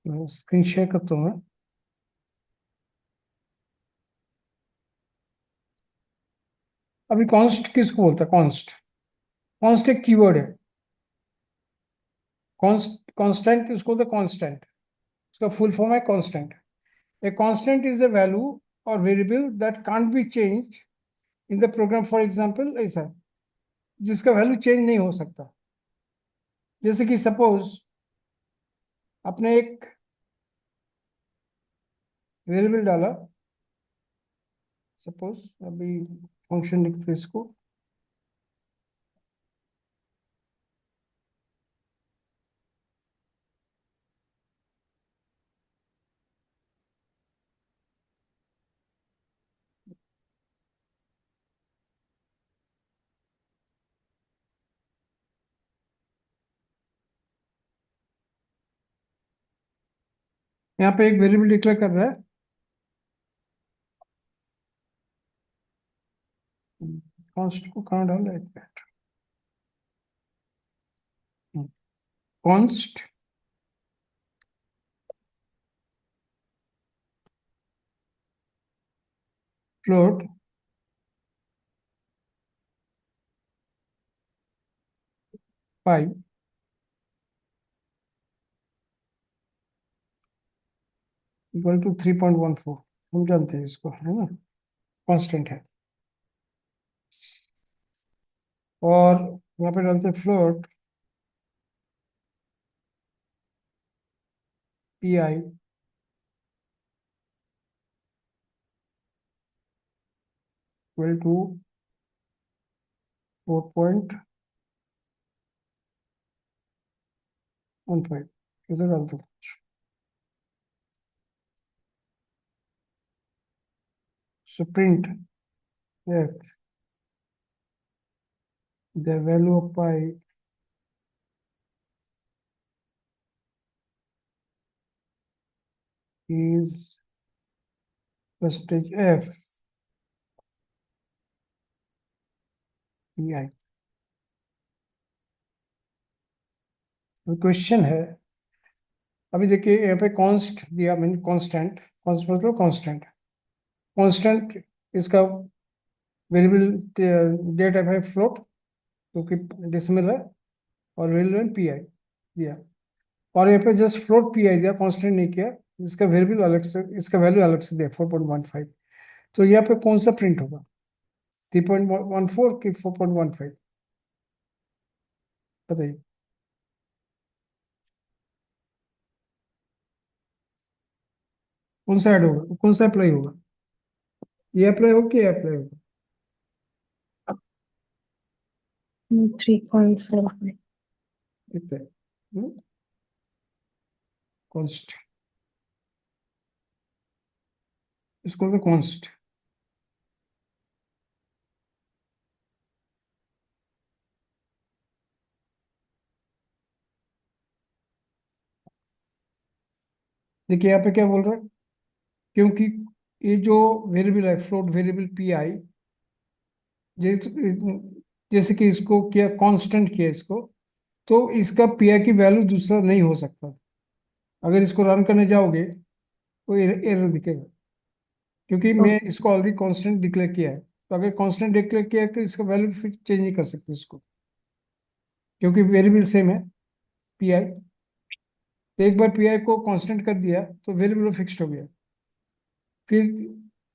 Screen share करता हूँ मैं। अभी कॉन्स्ट किसको बोलता है? कॉन्स्ट, कॉन्स्ट एक कीवर्ड है। कॉन्स्टेंट उसको बोलते हैं कांस्टेंट। उसका फुल फॉर्म है constant. A constant is a value or variable that can't be change in the program. For example ऐसा, जिसका वैल्यू चेंज नहीं हो सकता। जैसे कि सपोज आपने एक वेरिएबल डाला। सपोज अभी फंक्शन लिखते हैं इसको। यहाँ पे एक वेरिएबल डिक्लेयर कर रहा है। कॉन्स्ट को कहाँ डाला है? Const float pi equal to 3.14। हम जानते हैं इसको, है ना? कांस्टेंट है। और यहाँ पे डालते हैं float P I equal to 4.15। कैसे डालते हैं? So print if the value of pi is percentage f pi। तो क्वेश्चन है, अभी देखिए यहाँ पे कॉन्स्ट दिया, मीन कांस्टेंट। कॉन्स्ट मतलब कांस्टेंट। कांस्टेंट इसका वेरिएबल डेटा है फ्लोट, क्योंकि डेसिमल है। और वेरिएबल पी आई दिया। और यहाँ पे जस्ट फ्लोट पी आई दिया, कांस्टेंट नहीं किया। इसका वेरिएबल अलग से, इसका वैल्यू अलग से दिया 4.15। तो यहाँ पे कौन सा प्रिंट होगा? 3.14 की 4.15? बताइए। कौन सा ऐड होगा, कौन सा अप्लाई होगा? ये अप्लाई होगा कि ये अप्लाई होगा? 3.75। कितने? कॉन्स्ट, इसको तो कॉन्स्ट। देखिए यहाँ पे क्या बोल रहा है, क्योंकि ये जो वेरिएबल है फ्लोट वेरिएबल पी आई, जैसे कि इसको किया कांस्टेंट किया इसको, तो इसका पी आई की वैल्यू दूसरा नहीं हो सकता। अगर इसको रन करने जाओगे तो एरर दिखेगा, क्योंकि मैं इसको ऑलरेडी कांस्टेंट डिक्लेयर किया है। तो अगर कांस्टेंट डिक्लेयर किया है तो इसका वैल्यू फिर चेंज नहीं कर सकते इसको, क्योंकि वेरिएबल सेम है पी आई। तो एक बार पी आई को कांस्टेंट कर दिया तो वेरिएबल फिक्स्ड हो गया। फिर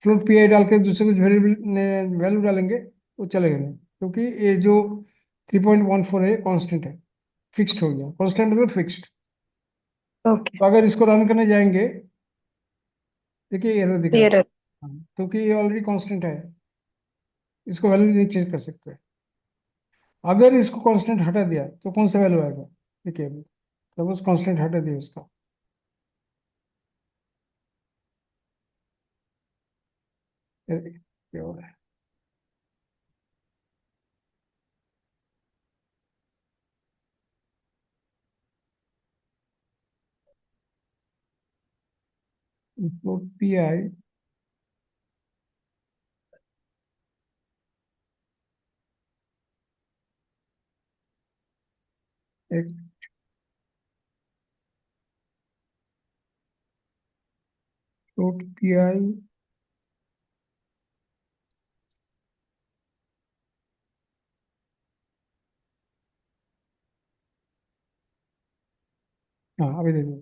फ्लोट पी आई डाल के दूसरे कुछ वेरिएबल वैल्यू डालेंगे वो चलेगा नहीं, क्योंकि ये जो 3.14 है कांस्टेंट है, फिक्स्ड हो गया। कांस्टेंट मतलब फिक्स्ड। ओके। तो अगर इसको रन करने जाएंगे, देखिए एरर दिखाएगा। क्लियर। हाँ, क्योंकि ये ऑलरेडी कांस्टेंट है, इसको वैल्यू नहीं चेंज कर सकते। अगर इसको कांस्टेंट हटा दिया तो कौन सा वैल्यू आएगा? देखिए अभी सपोज कांस्टेंट हटा दिया इसका, क्या हो रहा है? फ्लोट पी आई एक फ्लोट पी आई, हाँ अभी देखो,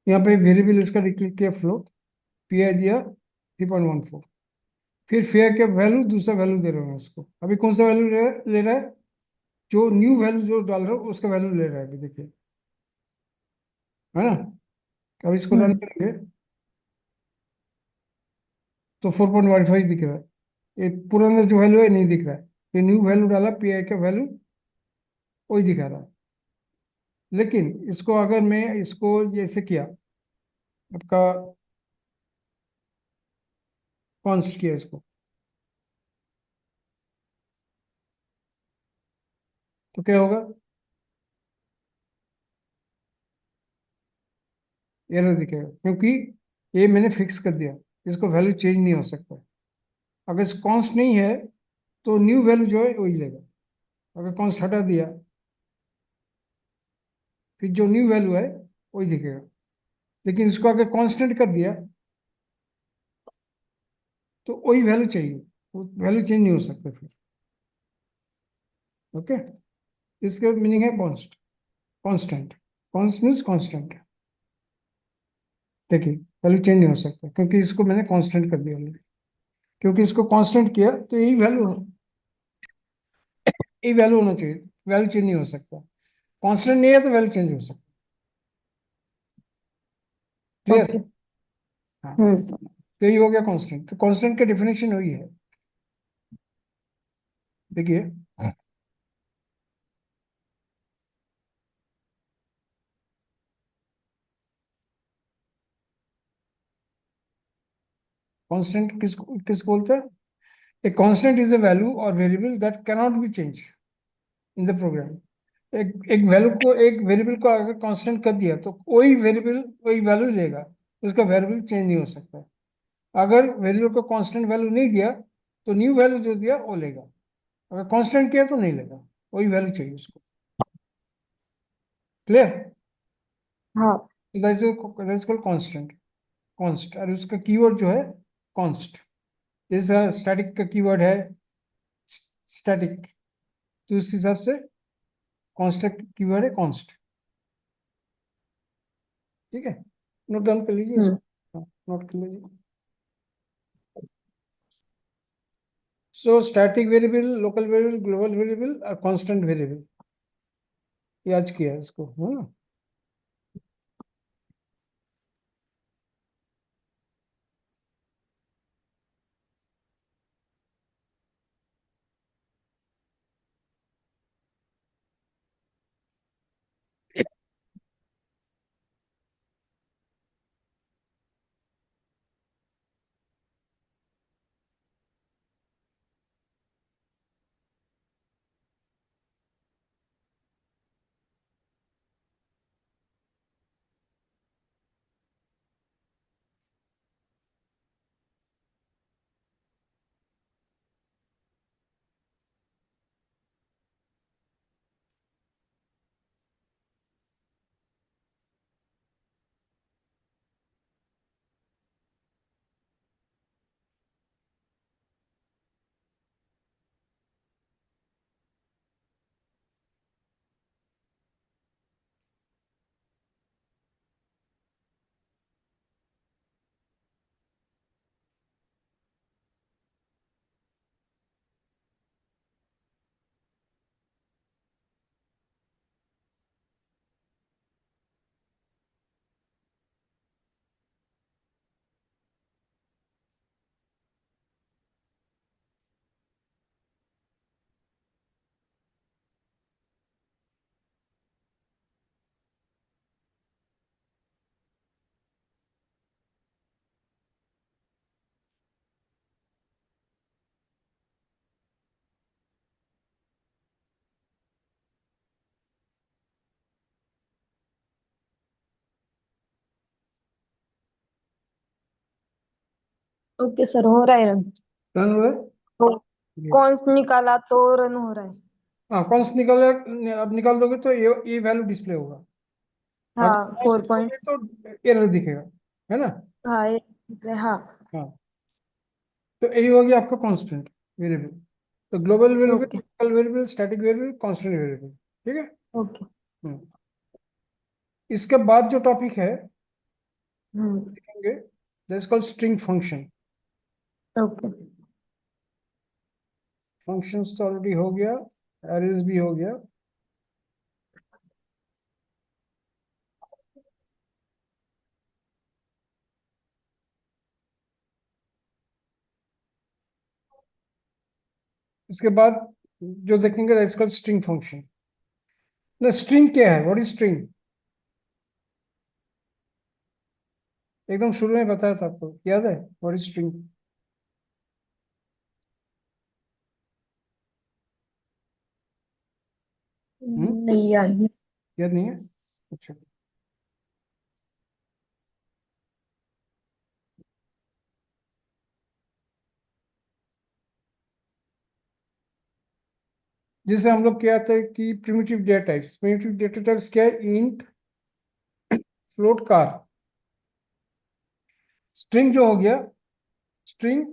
यहाँ पे वेरिएबल इसका डिक्लेयर किया फ्लोट, पी आई दिया 3.14, फिर फेयर के वैल्यू दूसरा वैल्यू दे रहे हैं उसको। अभी कौन सा वैल्यू ले रहा है? जो न्यू वैल्यू जो डाल रहा है उसका वैल्यू ले रहा है, अभी देखिए, है ना। अब इसको रन हम्म। करेंगे तो 4.15 दिख रहा है। ये पुराना जो वैल्यू है नहीं दिख रहा है, ये न्यू वैल्यू डाला पी आई का वैल्यू वही दिखा रहा है। लेकिन इसको अगर मैं इसको जैसे किया, आपका कॉन्स्ट किया इसको, तो क्या होगा? एरर दिखेगा, क्योंकि ये मैंने फिक्स कर दिया, इसको वैल्यू चेंज नहीं हो सकता। अगर कॉन्स्ट नहीं है तो न्यू वैल्यू जो है वही लेगा। अगर कॉन्स्ट हटा दिया, फिर जो न्यू वैल्यू है वही दिखेगा। लेकिन इसको अगर कांस्टेंट कर दिया तो वही वैल्यू चाहिए, वो वैल्यू चेंज नहीं हो सकता फिर। ओके, इसका मीनिंग है const, constant. Const means constant. देखिए, वैल्यू चेंज नहीं हो सकता क्योंकि इसको मैंने कांस्टेंट कर दिया ऑलरेडी। क्योंकि इसको कांस्टेंट किया तो यही वैल्यू होना चाहिए, वैल्यू चेंज नहीं हो सकता। कांस्टेंट नहीं है तो वैल्यू चेंज हो सकता। क्लियर? ओके। हाँ, हम्म। तो ये हो गया कांस्टेंट। तो कांस्टेंट का डेफिनेशन वही है, देखिए। कांस्टेंट किस बोलते हैं? A constant is a value or variable that cannot be change in the program. एक वैल्यू को, एक वेरिएबल को अगर कांस्टेंट कर दिया तो वही वेरिएबल वही वैल्यू लेगा, उसका वेरिएबल चेंज नहीं हो सकता। अगर वेरिएबल को कांस्टेंट वैल्यू नहीं दिया तो न्यू वैल्यू जो दिया वो लेगा। अगर कांस्टेंट किया तो नहीं लेगा, वही वैल्यू चाहिए उसको। क्लियर? हाँ। That's called constant, const. और उसका कीवर्ड जो है कांस्ट। जैसे स्टैटिक का कीवर्ड है स्टैटिक, तो उस हिसाब से कांस्टेंट कीवर्ड है कांस्ट। ठीक है, नोट डाउन कर लीजिए हम्म। इसको, नोट कर लीजिए। So static variable, local variable, global variable और कांस्टेंट वेरिएबल, याद किया इसको, है ना। ओके सर, हो रहा है रन। रन हो रहा है तो ये। कौन निकाला तो रन हो रहा है। हाँ, कॉन्स्ट निकाल, अब निकाल दोगे तो ये वैल्यू डिस्प्ले होगा। अगर हाँ, 4 पॉइंट। तो एरर दिखेगा, है ना। हाँ हाँ। हाँ, तो यही हो गया आपका कांस्टेंट वेरिएबल। तो global variable, okay. Local variable, static variable, constant variable. ठीक है। ओके। हम्म। इसके बाद जो टॉपिक है हम्म। देखेंगे, that's called string function. Okay. Functions तो ऑलरेडी हो गया, एरेज भी हो गया। इसके बाद जो देखेंगे दैट्स कॉल्ड स्ट्रिंग फंक्शन। ना, स्ट्रिंग क्या है, व्हाट इज स्ट्रिंग? एकदम शुरू में बताया था आपको, याद है व्हाट इज स्ट्रिंग? हम्म, नहीं यार। याद नहीं है? अच्छा। जैसे हम लोग क्या थे कि primitive data types, primitive data types क्या है? Int, float, car. स्ट्रिंग जो हो गया, string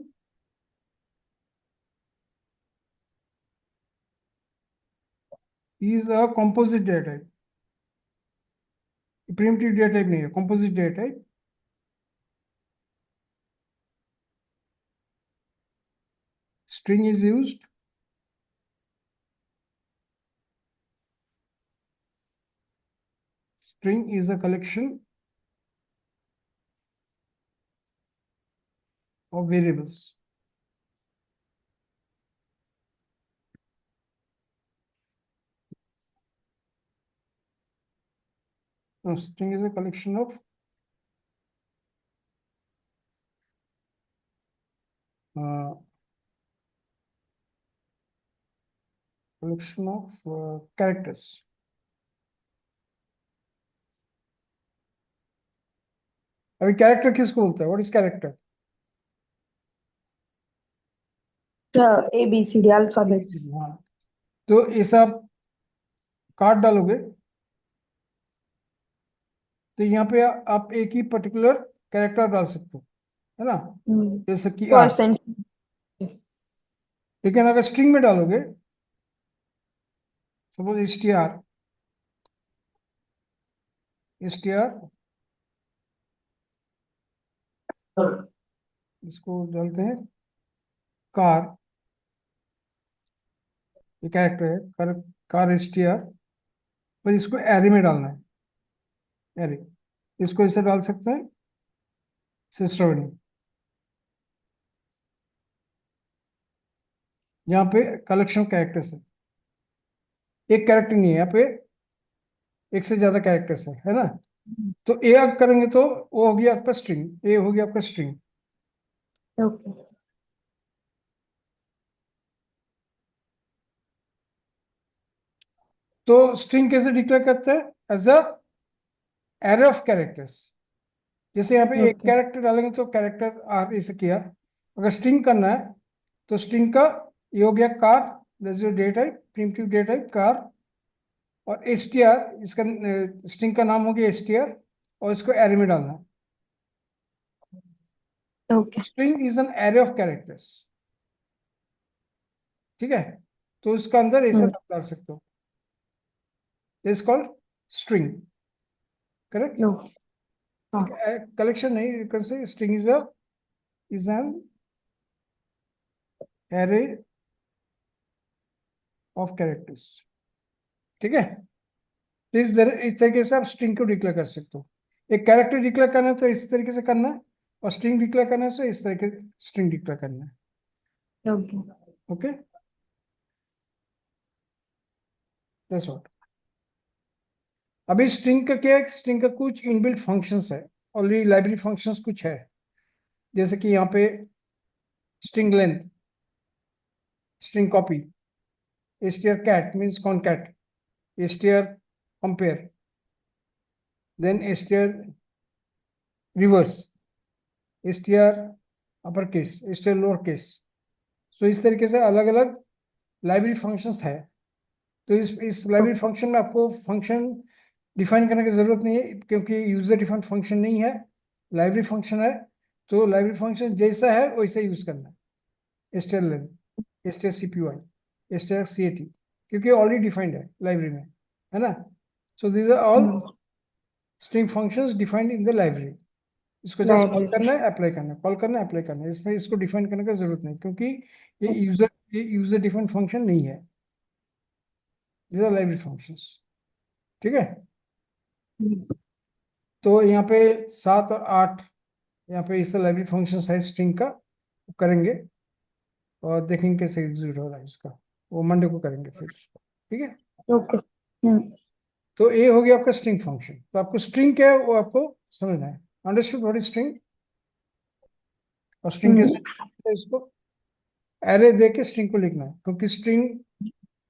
is a composite data type. Primitive data type नहीं है, composite data type. String is used string is a collection of variables. No, string is a collection of uh, characters. अभी character किसको बोलते हैं? What is character? ABCD alphabets. हाँ। तो ऐसा आप कार्ड डालोगे तो यहाँ पे आप एक ही पर्टिकुलर कैरेक्टर डाल सकते हो, है ना। जैसे कि आर। First and. लेकिन अगर स्ट्रिंग में डालोगे, सपोज एस टी आर, इसको डालते हैं कार, ये कैरेक्टर है car, car S T R. पर इसको एरे में डालना है, एरे। इसको ऐसे डाल सकते हैं सिस्टर, यहाँ पे कलेक्शन कैरेक्टर्स है, एक कैरेक्टर नहीं है यहाँ पे, एक से ज्यादा कैरेक्टर्स है ना। तो ए अगर करेंगे तो वो हो गया आपका स्ट्रिंग, ए हो गया आपका स्ट्रिंग। ओके। तो स्ट्रिंग कैसे डिक्लेयर करते हैं? As a array of characters. जैसे यहाँ पे एक ओके। कैरेक्टर डालेंगे तो कैरेक्टर आर ऐसे किया। अगर स्ट्रिंग करना है तो स्ट्रिंग का ये हो गया car, that's your day type, primitive day type car. और एस टी आर, इसका स्ट्रिंग का नाम हो गया एस टी आर, और इसको एरे में डालना है। Okay. String is an array of characters, ठीक है। तो उसका अंदर ऐसा डाल सकते हो, is called string, correct. No. हाँ। कलेक्शन नहीं, you can say string is an array of characters, ठीक है। तो इस तरीके से आप स्ट्रिंग को डिक्लेयर कर सकते हो। एक कैरेक्टर डिक्लेयर करना है तो इस तरीके से करना है, और स्ट्रिंग डिक्लेयर करना है तो इस तरीके से स्ट्रिंग डिक्लेयर करना है। ओके। Okay, that's what. अभी स्ट्रिंग का क्या है? स्ट्रिंग का कुछ इनबिल्ट फंक्शंस है, ऑलरेडी लाइब्रेरी फंक्शंस कुछ है। जैसे कि यहाँ पे string length, string copy, str cat means concat, str compare, then str reverse, str upper case, str lower case. So इस तरीके से अलग अलग लाइब्रेरी फंक्शंस है। तो इस लाइब्रेरी फंक्शन में आपको फंक्शन डिफाइन करने की जरूरत नहीं है क्योंकि यूजर डिफाइंड फंक्शन नहीं है, लाइब्रेरी फंक्शन है। तो लाइब्रेरी फंक्शन जैसा है वैसे यूज करना है। stl stcpy stcat, क्योंकि ऑलरेडी डिफाइंड है लाइब्रेरी में, है ना। So these are all string functions defined in the library. इसको जस्ट कॉल लाइब्रेरी। करना है, अप्लाई करना है, कॉल करना है, अप्लाई करना है। इसमें इसको डिफाइन करने की जरूरत नहीं क्योंकि ये यूजर डिफाइंड फंक्शन नहीं है। These are library functions. ठीक है। तो यहाँ पे 7 और 8, यहाँ पे इस लाइब्रेरी फंक्शन है स्ट्रिंग का, वो करेंगे और देखेंगे कैसे एग्जीक्यूट हो रहा है इसका। वो मंडे को करेंगे फिर इसको। ठीक है। ओके। हम्म। तो ये हो गया आपका स्ट्रिंग फंक्शन। तो आपको स्ट्रिंग क्या है वो आपको समझना है। Understood what is string? और स्ट्रिंग कैसे लिखते हैं इसको? एरे दे के स्ट्रिंग को लिखना है, क्योंकि स्ट्रिंग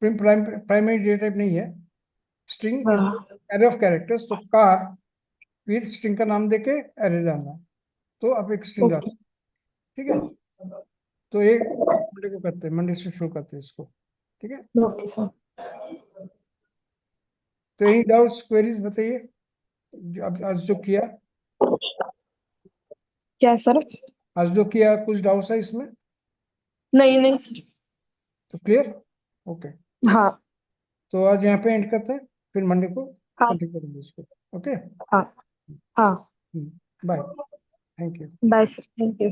प्राइमरी डेटा टाइप नहीं है। स्ट्रिंग इज हाँ। Array of characters. तो कार, फिर स्ट्रिंग का नाम देके एरे डालना है, तो आप एक स्ट्रिंग डाल ओके। सकते हैं। ठीक है। तो एक मंडे को करते हैं, मंडे से शुरू करते हैं इसको। ठीक है। Okay sir. तो यही डाउट्स क्वेरीज बताइए आज जो किया। क्या सर? आज जो किया कुछ डाउट्स है इसमें? नहीं नहीं सर। तो क्लियर? ओके। हाँ। तो आज यहाँ पे एंड करते हैं, फिर मंडे को हाँ। कंटिन्यू करेंगे इसको। ओके। हाँ। हाँ। Bye. Thank you. Bye sir, thank you.